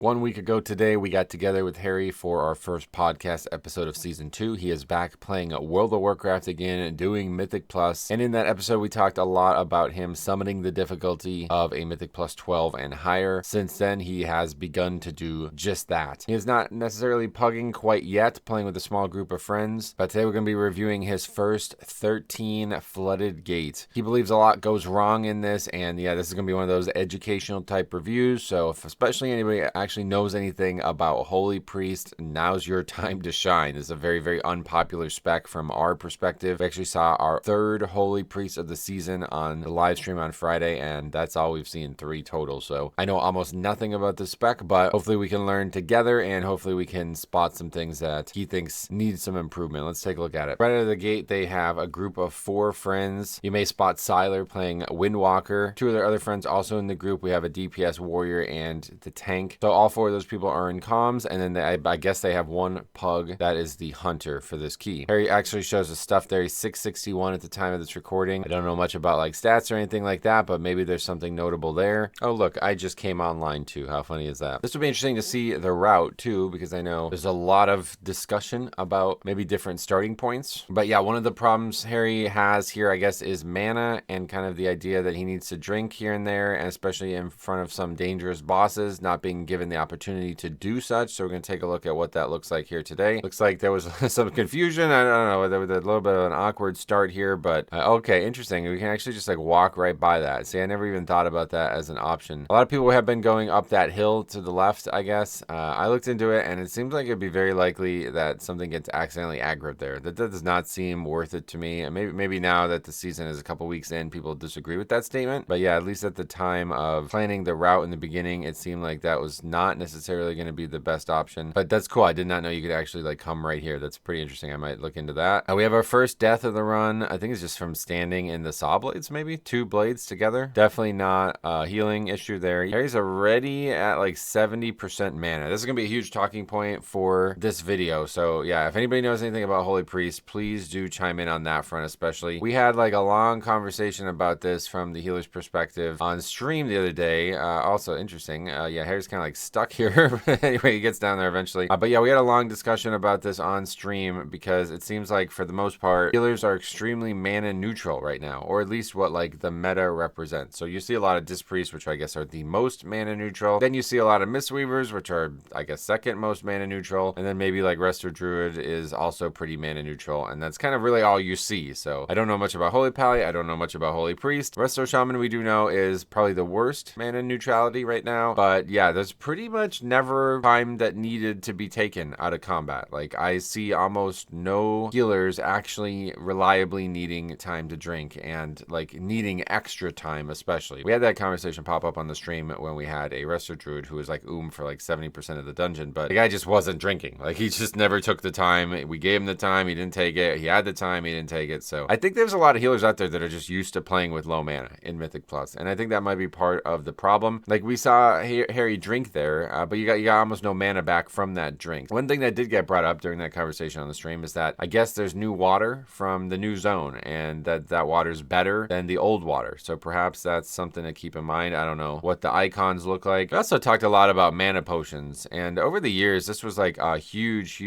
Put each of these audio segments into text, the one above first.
1 week ago today, we got together with Harry for our first podcast episode of Season 2. He is back playing World of Warcraft again, doing Mythic Plus. And in that episode, we talked a lot about him summoning the difficulty of a Mythic Plus 12 and higher. Since then, he has begun to do just that. He is not necessarily pugging quite yet, playing with a small group of friends. But today, we're going to be reviewing his first 13 Flooded Gate. He believes a lot goes wrong in this. And yeah, this is going to be one of those educational type reviews. So if especially anybody actually knows anything about Holy Priest, now's your time to shine. This is a very, very unpopular spec from our perspective. We actually saw our third Holy Priest of the season on the live stream on Friday, and that's all we've seen, 3 total. So I know almost nothing about the spec, but hopefully we can learn together, and hopefully we can spot some things that he thinks need some improvement. Let's take a look at it. Right out of the gate, they have a group of 4 friends. You may spot Siler playing Windwalker. 2 of their other friends also in the group. We have a DPS warrior and the tank. So all 4 of those people are in comms, and then I guess they have 1 pug that is the hunter for this key. Harry actually shows the stuff there. He's 661 at the time of this recording. I don't know much about like stats or anything like that, but maybe there's something notable there. Oh look, I just came online too. How funny is that? This would be interesting to see the route too, because I know there's a lot of discussion about maybe different starting points. But yeah, one of the problems Harry has here, I guess, is mana and kind of the idea that he needs to drink here and there, and especially in front of some dangerous bosses, not being given the opportunity to do such. So we're going to take a look at what that looks like here today. Looks like there was some confusion. I don't know, there was a little bit of an awkward start here, but okay, interesting. We can actually just like walk right by that. See, I never even thought about that as an option. A lot of people have been going up that hill to the left, I guess. I looked into it, and it seems like it'd be very likely that something gets accidentally aggroed there. That does not seem worth it to me. And maybe now that the season is a couple weeks in, people disagree with that statement. But yeah, at least at the time of planning the route in the beginning, it seemed like that was not necessarily going to be the best option. But that's cool. I did not know you could actually like come right here. That's pretty interesting. I might look into that. We have our first death of the run. I think it's just from standing in the saw blades, maybe 2 blades together. Definitely not a healing issue there. Harry's already at like 70% mana. This is gonna be a huge talking point for this video. So yeah, if anybody knows anything about Holy Priest, please do chime in on that front. Especially, we had like a long conversation about this from the healer's perspective on stream the other day. Also interesting. Yeah, Harry's kind of like stuck here. Anyway, he gets down there eventually. But yeah, we had a long discussion about this on stream because it seems like for the most part, healers are extremely mana neutral right now, or at least what like the meta represents. So you see a lot of Dispriests, which I guess are the most mana neutral. Then you see a lot of Mistweavers, which are I guess second most mana neutral. And then maybe like Resto Druid is also pretty mana neutral. And that's kind of really all you see. So I don't know much about Holy Pally. I don't know much about Holy Priest. Resto Shaman we do know is probably the worst mana neutrality right now. But yeah, there's pretty much never time that needed to be taken out of combat. Like I see almost no healers actually reliably needing time to drink and like needing extra time, especially. We had that conversation pop up on the stream when we had a Resto Druid who was like for like 70% of the dungeon, but the guy just wasn't drinking. Like he just never took the time. We gave him the time, he didn't take it. He had the time, he didn't take it. So I think there's a lot of healers out there that are just used to playing with low mana in Mythic Plus, and I think that might be part of the problem. Like we saw Harry drink there, but you got almost no mana back from that drink. One thing that did get brought up during that conversation on the stream is that I guess there's new water from the new zone, and that water's better than the old water. So perhaps that's something to keep in mind. I don't know what the icons look like. We also talked a lot about mana potions, and over the years, this was like a huge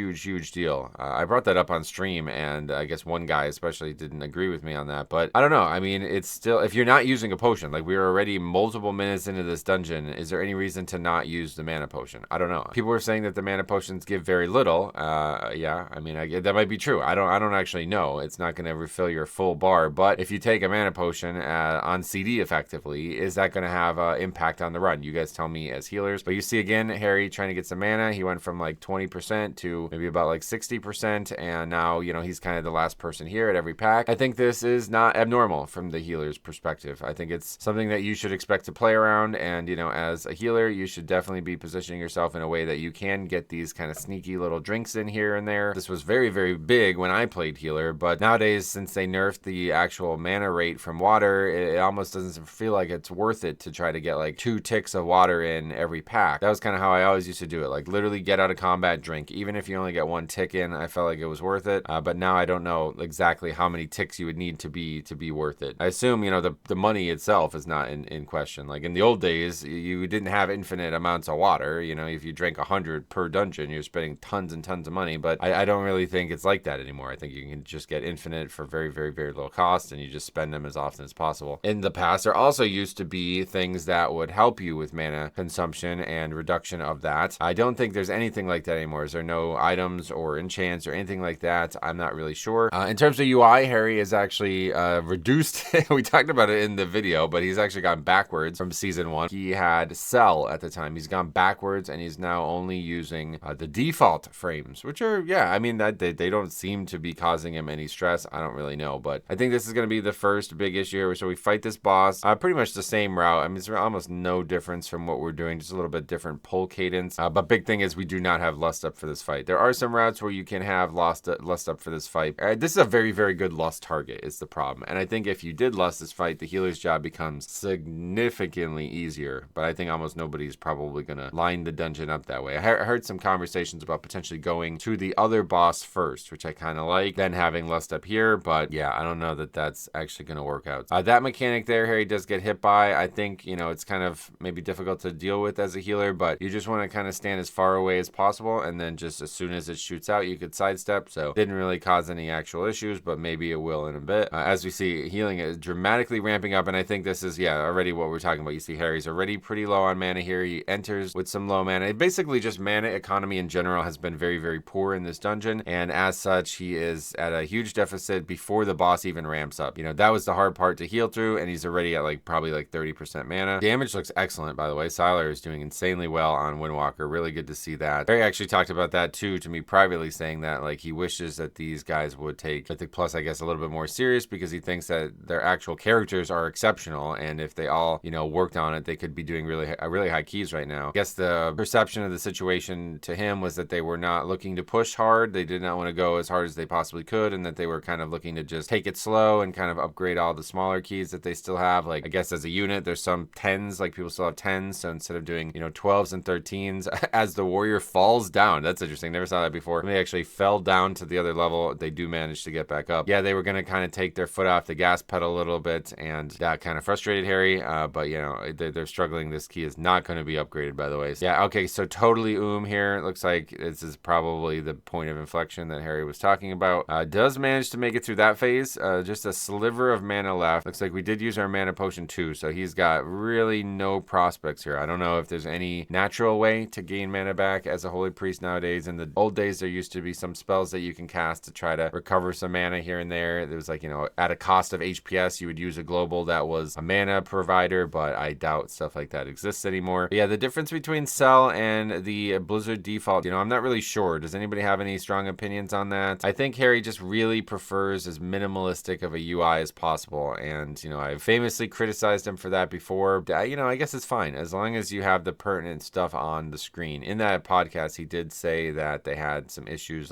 deal. I brought that up on stream, and I guess one guy especially didn't agree with me on that, but I don't know. I mean, it's still, if you're not using a potion, like we were already multiple minutes into this dungeon, is there any reason to not use the mana potion? I don't know. People were saying that the mana potions give very little. Yeah, I mean, that might be true. I don't actually know. It's not going to refill your full bar, but if you take a mana potion on CD effectively, is that going to have impact on the run? You guys tell me as healers. But you see again, Harry trying to get some mana. He went from like 20% to maybe about like 60%, and now, you know, he's kind of the last person here at every pack. I think this is not abnormal from the healer's perspective. I think it's something that you should expect to play around, and, you know, as a healer, you should definitely be positioning yourself in a way that you can get these kind of sneaky little drinks in here and there. This was very, very big when I played healer, but nowadays, since they nerfed the actual mana rate from water, it almost doesn't feel like it's worth it to try to get like 2 ticks of water in every pack. That was kind of how I always used to do it. Like literally get out of combat, drink. Even if you only get 1 tick in, I felt like it was worth it. But now I don't know exactly how many ticks you would need to be worth it. I assume, you know, the money itself is not in question. Like in the old days, you didn't have infinite amounts ounce of water. You know, if you drank 100 per dungeon, you're spending tons and tons of money. But I don't really think it's like that anymore. I think you can just get infinite for very, very, very low cost, and you just spend them as often as possible. In the past, there also used to be things that would help you with mana consumption and reduction of that. I don't think there's anything like that anymore. Is there no items or enchants or anything like that? I'm not really sure. In terms of UI, Harry is actually reduced. We talked about it in the video, but he's actually gone backwards from season 1. He had Cell at the time. He's gone backwards, and he's now only using the default frames, which are, yeah, I mean, that they don't seem to be causing him any stress. I don't really know, but I think this is going to be the first big issue here. So we fight this boss pretty much the same route. I mean, it's almost no difference from what we're doing, just a little bit different pull cadence. But big thing is we do not have Lust Up for this fight. There are some routes where you can have Lust Up for this fight. This is a very, very good Lust target is the problem. And I think if you did Lust this fight, the healer's job becomes significantly easier. But I think almost nobody's probably going to line the dungeon up that way. I heard some conversations about potentially going to the other boss first, which I kind of like, then having Lust Up here. But yeah, I don't know that that's actually going to work out. That mechanic there, Harry does get hit by. I think, you know, it's kind of maybe difficult to deal with as a healer, but you just want to kind of stand as far away as possible, and then just as soon as it shoots out, you could sidestep. So didn't really cause any actual issues, but maybe it will in a bit. As we see, healing is dramatically ramping up, and I think this is, yeah, already what we're talking about. You see Harry's already pretty low on mana here. He enters with some low mana. Basically, just mana economy in general has been very, very poor in this dungeon, and as such, he is at a huge deficit before the boss even ramps up. You know, that was the hard part to heal through, and he's already at probably 30% mana. Damage looks excellent, by the way. Sylar is doing insanely well on Windwalker. Really good to see that. Harry actually talked about that too to me privately, saying that he wishes that these guys would take Mythic Plus, I guess, a little bit more serious, because he thinks that their actual characters are exceptional, and if they all, you know, worked on it, they could be doing really high keys right now. I guess the perception of the situation to him was that they were not looking to push hard. They did not want to go as hard as they possibly could, and that they were kind of looking to just take it slow and kind of upgrade all the smaller keys that they still have. I guess as a unit, there's some 10s, people still have 10s, so instead of doing, you know, 12s and 13s, as the warrior falls down. That's interesting. Never saw that before. When they actually fell down to the other level, they do manage to get back up. Yeah, they were going to kind of take their foot off the gas pedal a little bit, and that kind of frustrated Harry, but, you know, they're struggling. This key is not going to be upgraded, by the way. So, yeah, okay, so totally here. It looks like this is probably the point of inflection that Harry was talking about. Does manage to make it through that phase. Just a sliver of mana left. Looks like we did use our mana potion too, so he's got really no prospects here. I don't know if there's any natural way to gain mana back as a holy priest nowadays. In the old days, there used to be some spells that you can cast to try to recover some mana here and there. There was you know, at a cost of HPS, you would use a global that was a mana provider, but I doubt stuff like that exists anymore. But yeah, the difference between Cell and the Blizzard default, you know, I'm not really sure. Does anybody have any strong opinions on that? I think Harry just really prefers as minimalistic of a UI as possible, and, you know, I've famously criticized him for that before. You know, I guess it's fine as long as you have the pertinent stuff on the screen. In that podcast, he did say that they had some issues,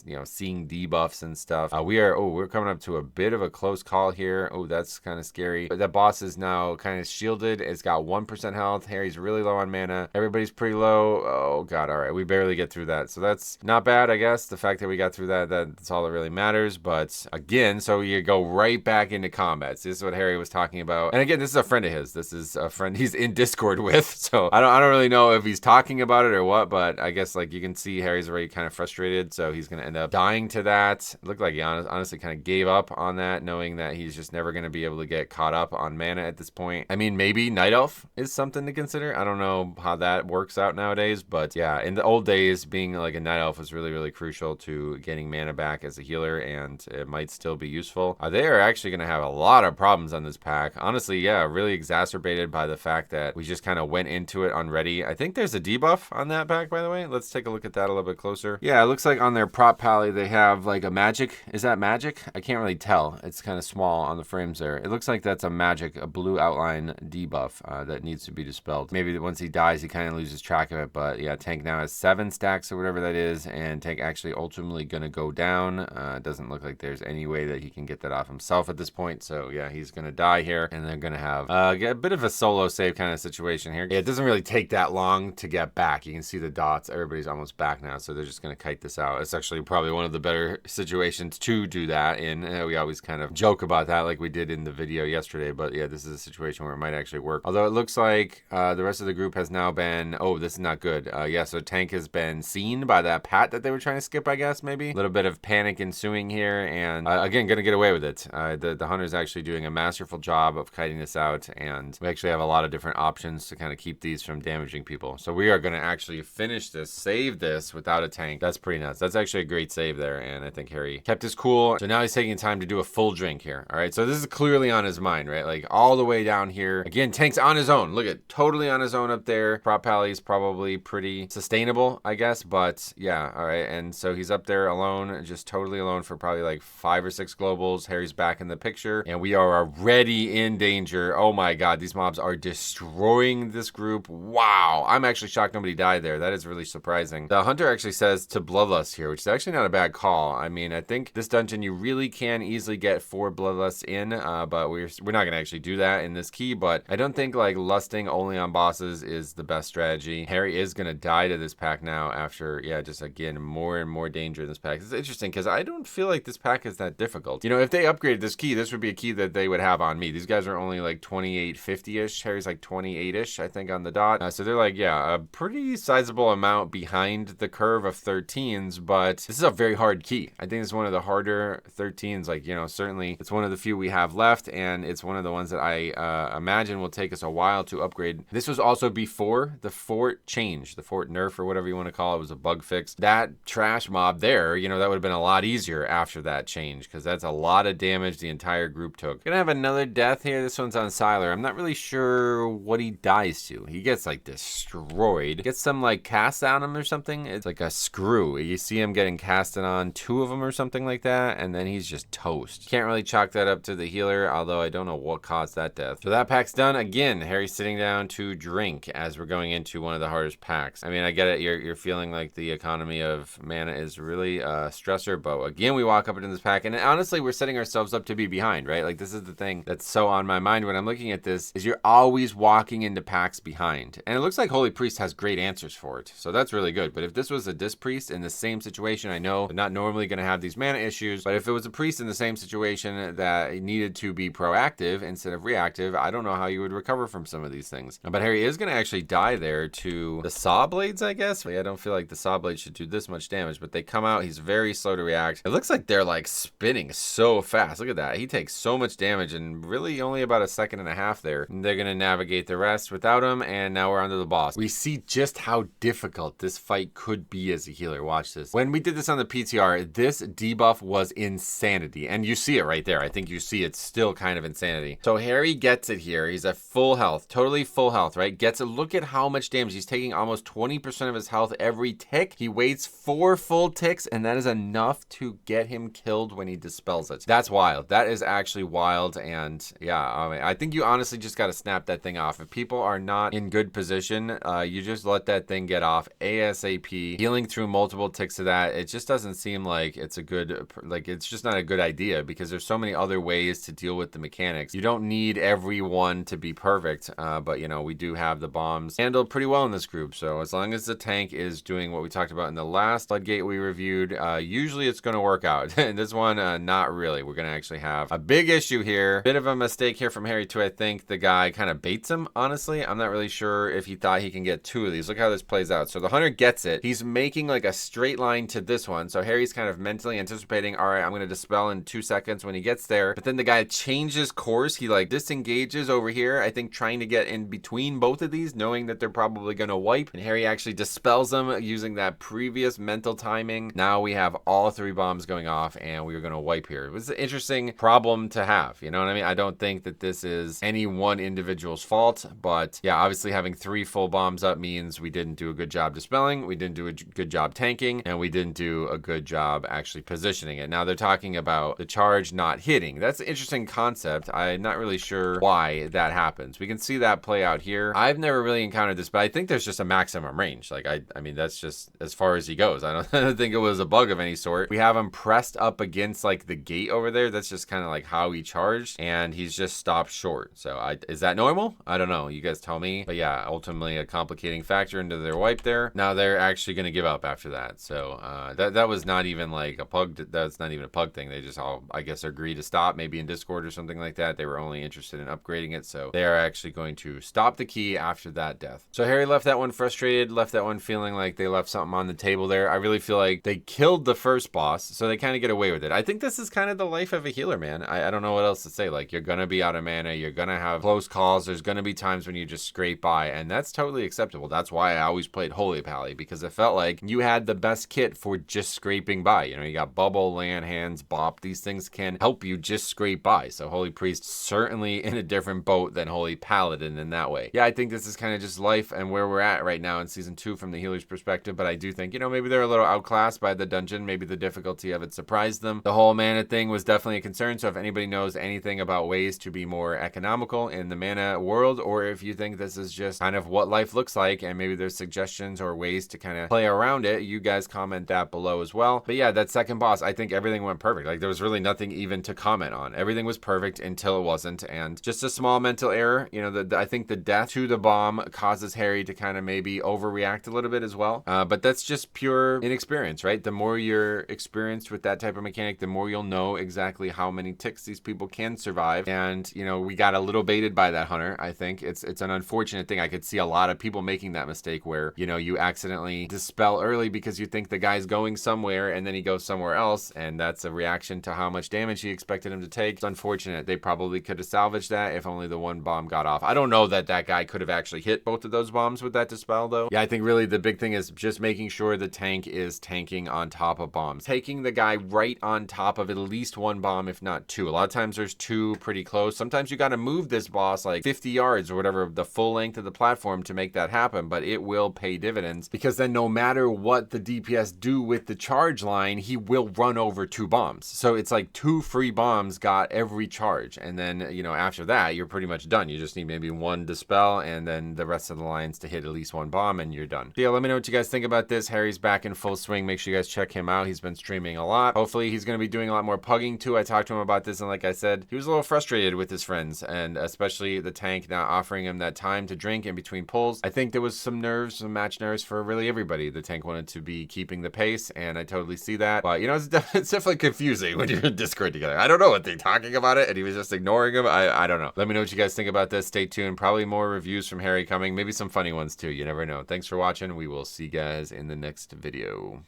you know, seeing debuffs and stuff. We're coming up to a bit of a close call here. Oh, that's kind of scary. But that boss is now kind of shielded. It's got 1% health. Harry's really low on mana. Everybody's pretty low. Oh god, all right, we barely get through that, so that's not bad, I guess. The fact that we got through that's all that really matters. But again, so you go right back into combat. So this is what Harry was talking about, and again, this is a friend of his. This is a friend he's in Discord with, so I don't really know if he's talking about it or what, but I guess you can see Harry's already kind of frustrated, so he's gonna end up dying to that. It looked like he honestly kind of gave up on that, knowing that he's just never gonna be able to get caught up on mana at this point. I mean, maybe Night Elf is something to consider. I don't know how that works out nowadays, but yeah, in the old days, being a Night Elf was really, really crucial to getting mana back as a healer, and it might still be useful. They are actually going to have a lot of problems on this pack. Honestly, yeah, really exacerbated by the fact that we just kind of went into it unready. I think there's a debuff on that pack, by the way. Let's take a look at that a little bit closer. Yeah, it looks like on their prop pally, they have a magic. Is that magic? I can't really tell. It's kind of small on the frames there. It looks like that's a magic, a blue outline debuff that needs to be dispelled. Maybe once he dies, he kind of loses track of it, but yeah, Tank now has 7 stacks or whatever that is, and Tank actually ultimately going to go down. It doesn't look like there's any way that he can get that off himself at this point, so yeah, he's going to die here, and they're going to have a bit of a solo save kind of situation here. Yeah, it doesn't really take that long to get back. You can see the dots. Everybody's almost back now, so they're just going to kite this out. It's actually probably one of the better situations to do that in. We always kind of joke about that like we did in the video yesterday, but yeah, this is a situation where it might actually work. Although it looks like the rest of the group has now been, oh, this is not good. Yeah, so tank has been seen by that pat that they were trying to skip, I guess, maybe. A little bit of panic ensuing here, and again, gonna get away with it. The hunter's actually doing a masterful job of kiting this out, and we actually have a lot of different options to kind of keep these from damaging people. So we are gonna actually finish this, save this without a tank. That's pretty nuts. That's actually a great save there, and I think Harry kept his cool. So now he's taking time to do a full drink here. All right, so this is clearly on his mind, right? Like all the way down here. Again, tank's on his own. Look at, totally on his own up there. Prop Pally's probably pretty sustainable, I guess, but yeah, all right. And so he's up there alone, just totally alone for probably like 5 or 6 globals. Harry's back in the picture, and we are already in danger. Oh my God, these mobs are destroying this group. Wow, I'm actually shocked nobody died there. That is really surprising. The hunter actually says to Bloodlust here, which is actually not a bad call. I mean, I think this dungeon you really can easily get 4 Bloodlusts in, but we're not gonna actually do that in this key. But I don't think like lusting only on bosses is the best strategy. Harry is gonna die to this pack now after, yeah, just again more and more danger in this pack. It's interesting because I don't feel like this pack is that difficult. You know, if they upgraded this key, this would be a key that they would have on me. These guys are only like 2850-ish. Harry's like 28-ish, I think, on the dot. So they're like, yeah, a pretty sizable amount behind the curve of 13s, but this is a very hard key. I think it's one of the harder 13s. Like, you know, certainly it's one of the few we have left, and it's one of the ones that I imagine will take us a while to upgrade. This was also before the fort change, the fort nerf or whatever you want to call it was a bug fix. That trash mob there, you know, that would have been a lot easier after that change, because that's a lot of damage the entire group took. Gonna have another death here. This one's on Siler. I'm not really sure what he dies to. He gets like destroyed. Gets some like cast on him or something. It's like a screw. You see him getting casted on 2 of them or something like that, and then he's just toast. Can't really chalk that up to the healer, although I don't know what caused that death. So that pack's done. Again, Harry's sitting down to drink as we're going into one of the hardest packs. I mean, I get it. You're feeling like the economy of mana is really a stressor, but again, we walk up into this pack, and honestly, we're setting ourselves up to be behind, right? Like, this is the thing that's so on my mind when I'm looking at this, is you're always walking into packs behind. And it looks like Holy Priest has great answers for it, so that's really good. But if this was a Disc Priest in the same situation, I know they're not normally going to have these mana issues, but if it was a priest in the same situation that needed to be proactive instead of reactive, I don't know how you would recover from some of these things. But Harry is going to actually die there to the Saw Blades, I guess. I don't feel like the Saw Blades should do this much damage, but they come out. He's very slow to react. It looks like they're like spinning so fast. Look at that. He takes so much damage in really only about a second and a half there. And they're going to navigate the rest without him, and now we're onto the boss. We see just how difficult this fight could be as a healer. Watch this. When we did this on the PTR, this debuff was insanity, and you see it right there. I think you see it's still kind of insanity. So Harry gets it here. He's at full health, totally full health, right? Gets it. Look at how much damage. He's taking almost 20% of his health every tick. He waits 4 full ticks, and that is enough to get him killed when he dispels it. That's wild. That is actually wild, and yeah, I mean, I think you honestly just got to snap that thing off. If people are not in good position, you just let that thing get off ASAP. Healing through multiple ticks of that, it just doesn't seem like it's a good, like, it's just not a good idea, because there's so many other ways to deal with the mechanics. You don't need everyone to be perfect, but you know, we do have the bombs handled pretty well in this group. So as long as the tank is doing what we talked about in the last floodgate we reviewed, usually it's going to work out. In this one, not really. We're going to actually have a big issue here. Bit of a mistake here from Harry too. I think the guy kind of baits him, honestly. I'm not really sure if he thought he can get 2 of these. Look how this plays out. So the hunter gets it. He's making like a straight line to this one. So Harry's kind of mentally anticipating, all right, I'm going to dispel in 2 seconds when he gets there. But then the guy changes course. He like disengages over here, I think trying to get in between both of these, knowing that they're probably going to wipe. And Harry actually dispels them using that previous mental timing. Now we have all 3 bombs going off, and we're going to wipe here. It was an interesting problem to have. You know what I mean? I don't think that this is any one individual's fault, but yeah, obviously having 3 full bombs up means we didn't do a good job dispelling, we didn't do a good job tanking, and we didn't do a good job actually positioning it. Now they're talking about the charge not hitting. That's an interesting concept. I'm not really sure why that happens. We can see that play out here. I've never really encountered this, but I think there's just a maximum range. Like, I mean, that's just as far as he goes. I don't think it was a bug of any sort. We have him pressed up against like the gate over there. That's just kind of like how he charged, and he's just stopped short. So is that normal? I don't know. You guys tell me. But yeah, ultimately a complicating factor into their wipe there. Now they're actually going to give up after that. So that was not even like a pug. That's not even a pug thing. They just all, I guess, agree to stop, maybe in Discord or something like that. They were only interested in upgrading it. So they are actually going to stop the key after that that death. So Harry left that one frustrated, left that one feeling like they left something on the table there. I really feel like they killed the first boss, so they kind of get away with it. I think this is kind of the life of a healer, man. I don't know what else to say. Like, you're gonna be out of mana, you're gonna have close calls, there's gonna be times when you just scrape by, and that's totally acceptable. That's why I always played Holy Pally, because it felt like you had the best kit for just scraping by. You know, you got Bubble, Land, Hands, Bop. These things can help you just scrape by. So Holy Priest certainly in a different boat than Holy Paladin in that way. Yeah, I think this is kind of just life and where we're at right now in season 2 from the healer's perspective, but I do think, you know, maybe they're a little outclassed by the dungeon. Maybe the difficulty of it surprised them. The whole mana thing was definitely a concern, so if anybody knows anything about ways to be more economical in the mana world, or if you think this is just kind of what life looks like and maybe there's suggestions or ways to kind of play around it, you guys comment that below as well. But yeah, that second boss, I think everything went perfect. Like, there was really nothing even to comment on. Everything was perfect until it wasn't, and just a small mental error. You know, I think the death to the bomb causes Harry to kind of maybe overreact a little bit as well. But that's just pure inexperience, right? The more you're experienced with that type of mechanic, the more you'll know exactly how many ticks these people can survive. And, you know, we got a little baited by that hunter. I think it's an unfortunate thing. I could see a lot of people making that mistake where, you know, you accidentally dispel early because you think the guy's going somewhere and then he goes somewhere else, and that's a reaction to how much damage he expected him to take. It's unfortunate. They probably could have salvaged that if only the one bomb got off. I don't know that that guy could have actually hit both of those bombs with that dispel, though. Yeah, I think really the big thing is just making sure the tank is tanking on top of bombs. Taking the guy right on top of at least one bomb, if not two. A lot of times there's two pretty close. Sometimes you got to move this boss like 50 yards or whatever, the full length of the platform to make that happen, but it will pay dividends, because then no matter what the DPS do with the charge line, he will run over two bombs. So it's like 2 free bombs got every charge, and then, you know, after that you're pretty much done. You just need maybe one dispel and then the rest of the lines to hit at least one bomb and you're done. So yeah, let me know what you guys think about this. Harry's back in full swing. Make sure you guys check him out. He's been streaming a lot. Hopefully he's going to be doing a lot more pugging too. I talked to him about this, and like I said, he was a little frustrated with his friends, and especially the tank not offering him that time to drink in between pulls. I think there was some nerves, some match nerves for really everybody. The tank wanted to be keeping the pace, and I totally see that. But, you know, it's definitely confusing when you're in Discord together. I don't know what they're talking about it, and he was just ignoring him. I don't know. Let me know what you guys think about this. Stay tuned. Probably more reviews from Harry coming. Maybe some funny ones too. You never know. Thanks for watching. We will see you guys in the next video.